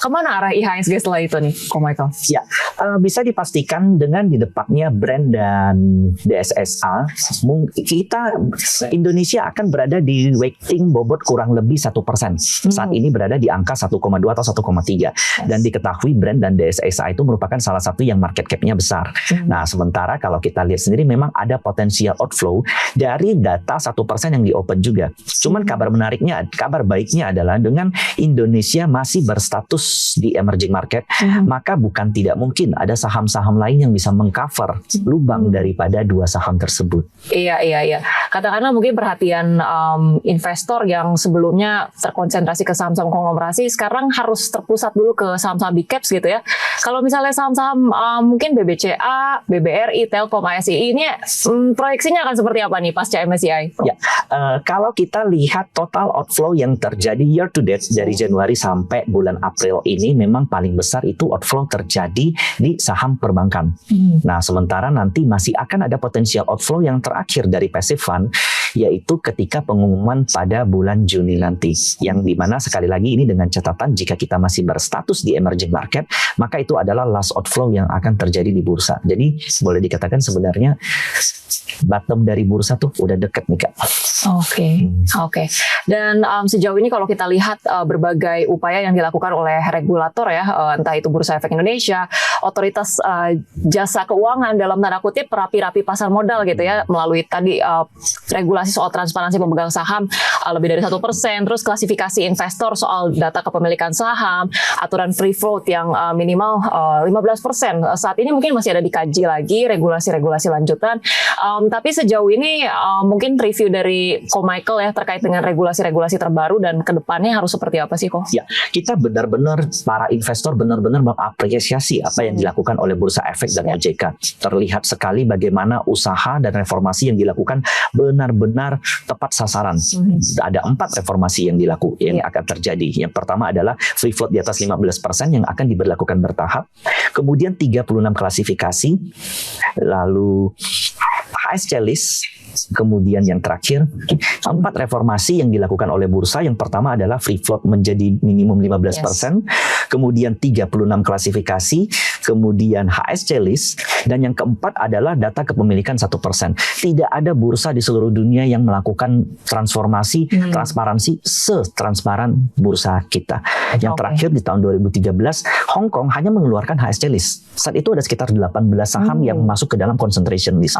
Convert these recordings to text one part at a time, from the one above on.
kemana arah IHSG setelah itu nih, Ko Michael? Ya, bisa dipastikan dengan didepaknya Brent dan DSSA, kita Indonesia akan berada di weighting bobot kurang lebih 1%. Saat ini berada di angka 1,2 atau 1,3. Dan diketahui Brent dan DSSA itu merupakan salah satu yang market cap-nya besar. Nah, sementara kalau kita lihat sendiri memang ada potensial outflow dari data 1% yang di open juga. Cuman kabar baiknya adalah dengan Indonesia masih berstatus di emerging market, maka bukan tidak mungkin ada saham-saham lain yang bisa mengcover lubang daripada dua saham tersebut. Iya. Katakanlah mungkin perhatian investor yang sebelumnya terkonsentrasi ke saham-saham konglomerasi, sekarang harus terpusat dulu ke saham-saham big caps gitu ya. Kalau misalnya saham-saham mungkin BBCA, BBRI, Telkom, ASI ini proyeksinya akan seperti apa nih pasca MSCI? Ya, kalau kita lihat total outflow yang terjadi year to date dari Januari sampai bulan April ini memang paling besar itu outflow terjadi di saham perbankan. Nah, sementara nanti masih akan ada potensial outflow yang terakhir dari passive fund, yaitu ketika pengumuman pada bulan Juni nanti. Yang dimana sekali lagi ini dengan catatan jika kita masih berstatus di emerging market, maka itu adalah last outflow yang akan terjadi di bursa. Jadi boleh dikatakan sebenarnya bottom dari bursa tuh udah deket nih Kak. Oke. Dan sejauh ini kalau kita lihat berbagai upaya yang dilakukan oleh regulator ya, entah itu Bursa Efek Indonesia, otoritas jasa keuangan dalam tanda kutip perapi-rapi pasar modal gitu ya, melalui tadi regulasi soal transparansi pemegang saham lebih dari 1%, terus klasifikasi investor soal data kepemilikan saham, aturan free float yang minimal 15%. Saat ini mungkin masih ada dikaji lagi regulasi-regulasi lanjutan. Tapi sejauh ini mungkin review dari Ko Michael ya terkait dengan regulasi-regulasi terbaru dan kedepannya harus seperti apa sih Ko? Ya, kita benar-benar para investor benar-benar mengapresiasi apa yang dilakukan oleh Bursa Efek dan OJK. Terlihat sekali bagaimana usaha dan reformasi yang dilakukan benar-benar tepat sasaran. Ada 4 reformasi yang akan terjadi. Yang pertama adalah free float di atas 15% yang akan diberlakukan bertahap. Kemudian 36 klasifikasi, lalu HSC list. Kemudian yang terakhir 4 reformasi yang dilakukan oleh bursa. Yang pertama adalah free float menjadi minimum 15%, kemudian 36 klasifikasi, kemudian HSC list, dan yang keempat adalah data kepemilikan 1%. Tidak ada bursa di seluruh dunia yang melakukan transformasi transparansi setransparan bursa kita. Yang terakhir di tahun 2013 Hong Kong hanya mengeluarkan HSC list. Saat itu ada sekitar 18 saham yang masuk ke dalam concentration list.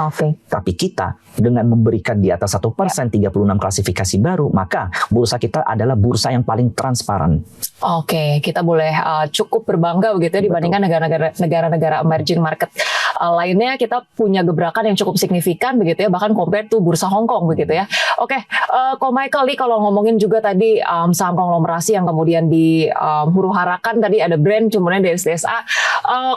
Tapi kita dengan memberikan di atas 1%, 36 klasifikasi baru, maka bursa kita adalah bursa yang paling transparan. Kita boleh cukup berbangga begitu ya dibandingkan negara-negara emerging market lainnya. Kita punya gebrakan yang cukup signifikan begitu ya, bahkan compared to bursa Hong Kong begitu ya. Ko Michael nih, kalau ngomongin juga tadi saham konglomerasi yang kemudian di huru-harakan tadi ada Brent, kemudian DSSA.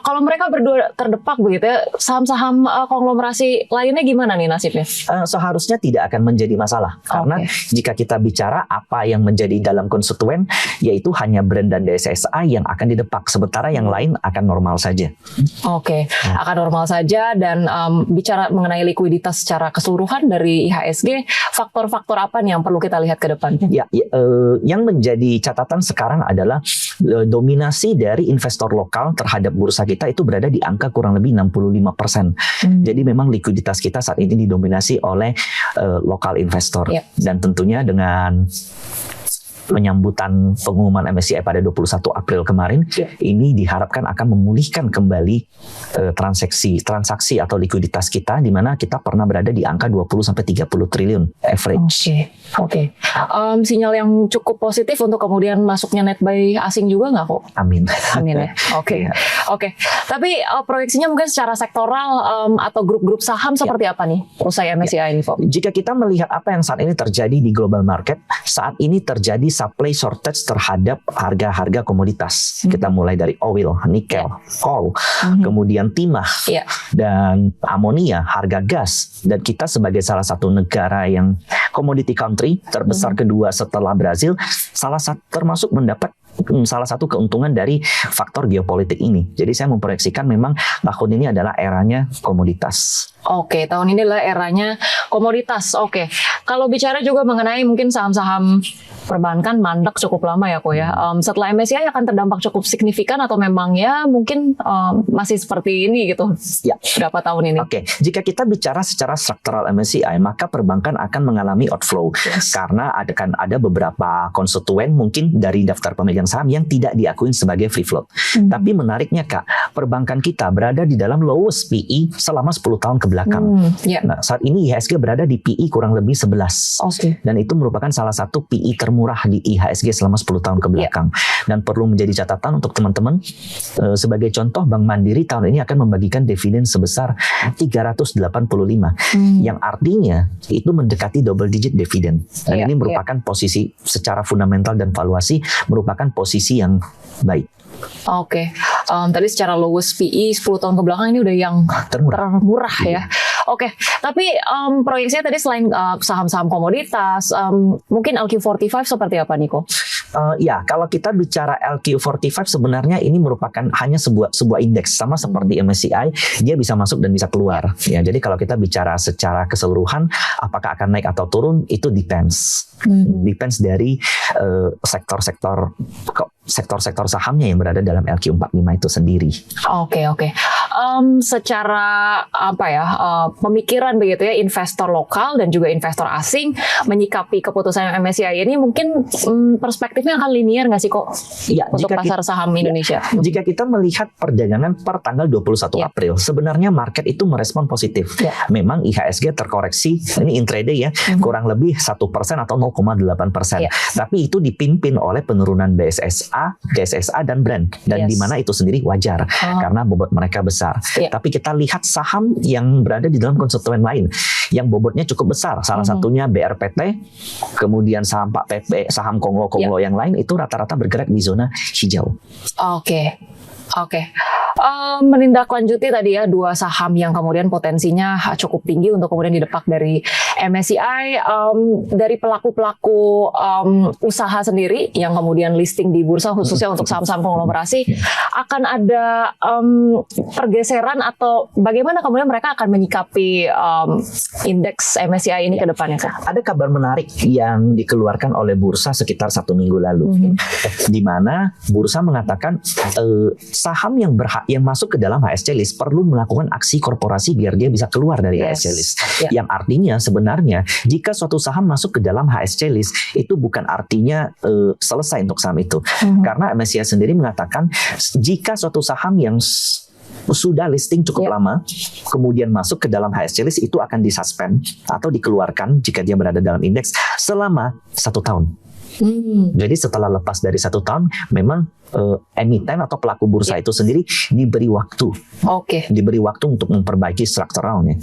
Kalau mereka berdua terdepak begitu ya, saham-saham konglomerasi lainnya gimana nih nasibnya? Seharusnya tidak akan menjadi masalah karena jika kita bicara apa yang menjadi dalam konstituen, yaitu hanya Brent dan DSSA yang akan didepak, sementara yang lain akan normal saja. Akan normal saja. Dan bicara mengenai likuiditas secara keseluruhan dari IHSG, faktor-faktor apa nih yang perlu kita lihat ke depan? Yang menjadi catatan sekarang adalah dominasi dari investor lokal terhadap bursa kita itu berada di angka kurang lebih 65%. Jadi memang likuiditas kita saat ini didominasi oleh lokal investor. Dan tentunya dengan penyambutan pengumuman MSCI pada 21 April kemarin, ini diharapkan akan memulihkan kembali transaksi atau likuiditas kita, di mana kita pernah berada di angka 20-30 triliun average. Sinyal yang cukup positif untuk kemudian masuknya net buy asing juga nggak kok? Amin ya. Tapi proyeksinya mungkin secara sektoral atau grup-grup saham seperti apa nih usai MSCI ini, Kok? Jika kita melihat apa yang saat ini terjadi di global market, saat ini terjadi supply shortage terhadap harga-harga komoditas. Kita mulai dari oil, nikel, coal, kemudian timah, dan amonia, harga gas. Dan kita sebagai salah satu negara yang commodity country terbesar kedua setelah Brazil, termasuk mendapat salah satu keuntungan dari faktor geopolitik ini. Jadi saya memproyeksikan memang tahun ini adalah eranya komoditas. Tahun ini adalah eranya komoditas. Kalau bicara juga mengenai mungkin saham-saham perbankan mandek cukup lama ya kok ya. Setelah MSCI akan terdampak cukup signifikan atau memang ya mungkin masih seperti ini gitu Ya. berapa tahun ini? Oke, jika kita bicara secara struktural MSCI, maka perbankan akan mengalami outflow karena akan ada beberapa konstituen mungkin dari daftar pemegang saham yang tidak diakui sebagai free float. Tapi menariknya Kak, perbankan kita berada di dalam lowest PE selama 10 tahun ke belakang. Nah, saat ini IHSG berada di PE kurang lebih 11. Dan itu merupakan salah satu PE termurah di IHSG selama 10 tahun ke belakang. Dan perlu menjadi catatan untuk teman-teman, sebagai contoh Bank Mandiri tahun ini akan membagikan dividen sebesar 385, yang artinya itu mendekati double digit dividen. Dan ini merupakan posisi secara fundamental dan valuasi merupakan posisi yang baik. Oke. Tadi secara lowest PE 10 tahun ke belakang ini udah yang termurah ya. Oke, tapi proyeksinya tadi selain saham-saham komoditas, mungkin LQ45 seperti apa Niko? Ya, kalau kita bicara LQ45 sebenarnya ini merupakan hanya sebuah indeks sama seperti MSCI, dia bisa masuk dan bisa keluar. Ya, jadi kalau kita bicara secara keseluruhan, apakah akan naik atau turun itu depends dari sektor-sektor sahamnya yang berada dalam LQ45 itu sendiri. Oke. Secara apa ya pemikiran begitu ya investor lokal dan juga investor asing menyikapi keputusan MSCI ini mungkin perspektifnya akan linear nggak sih kok untuk pasar saham Indonesia? Jika kita melihat perdagangan per tanggal 21 April, sebenarnya market itu merespon positif. Memang IHSG terkoreksi, ini intraday ya, kurang lebih 1% atau 0,8%. Tapi itu dipimpin oleh penurunan DSSA dan Brent, dan di mana itu sendiri wajar karena bobot mereka besar. Tapi kita lihat saham yang berada di dalam konstituen lain yang bobotnya cukup besar. Salah satunya BRPT, kemudian saham Pak PP, saham Konglo yang lain itu rata-rata bergerak di zona hijau. Oke. Menindaklanjuti tadi ya dua saham yang kemudian potensinya cukup tinggi untuk kemudian didepak dari MSCI, dari pelaku-pelaku usaha sendiri yang kemudian listing di bursa khususnya untuk saham-saham konglomerasi, akan ada pergeseran atau bagaimana kemudian mereka akan menyikapi indeks MSCI ini ke depannya Kak? Ada kabar menarik yang dikeluarkan oleh bursa sekitar 1 minggu lalu, di mana bursa mengatakan saham yang masuk ke dalam HSC list perlu melakukan aksi korporasi biar dia bisa keluar dari HSC list. Yang artinya sebenarnya jika suatu saham masuk ke dalam HSC list itu bukan artinya selesai untuk saham itu. Karena MSCI sendiri mengatakan jika suatu saham yang sudah listing cukup lama kemudian masuk ke dalam HSC list itu akan disuspend atau dikeluarkan jika dia berada dalam indeks selama 1 tahun. Jadi setelah lepas dari 1 tahun, memang emiten atau pelaku bursa itu sendiri diberi waktu, diberi waktu untuk memperbaiki strukturalnya.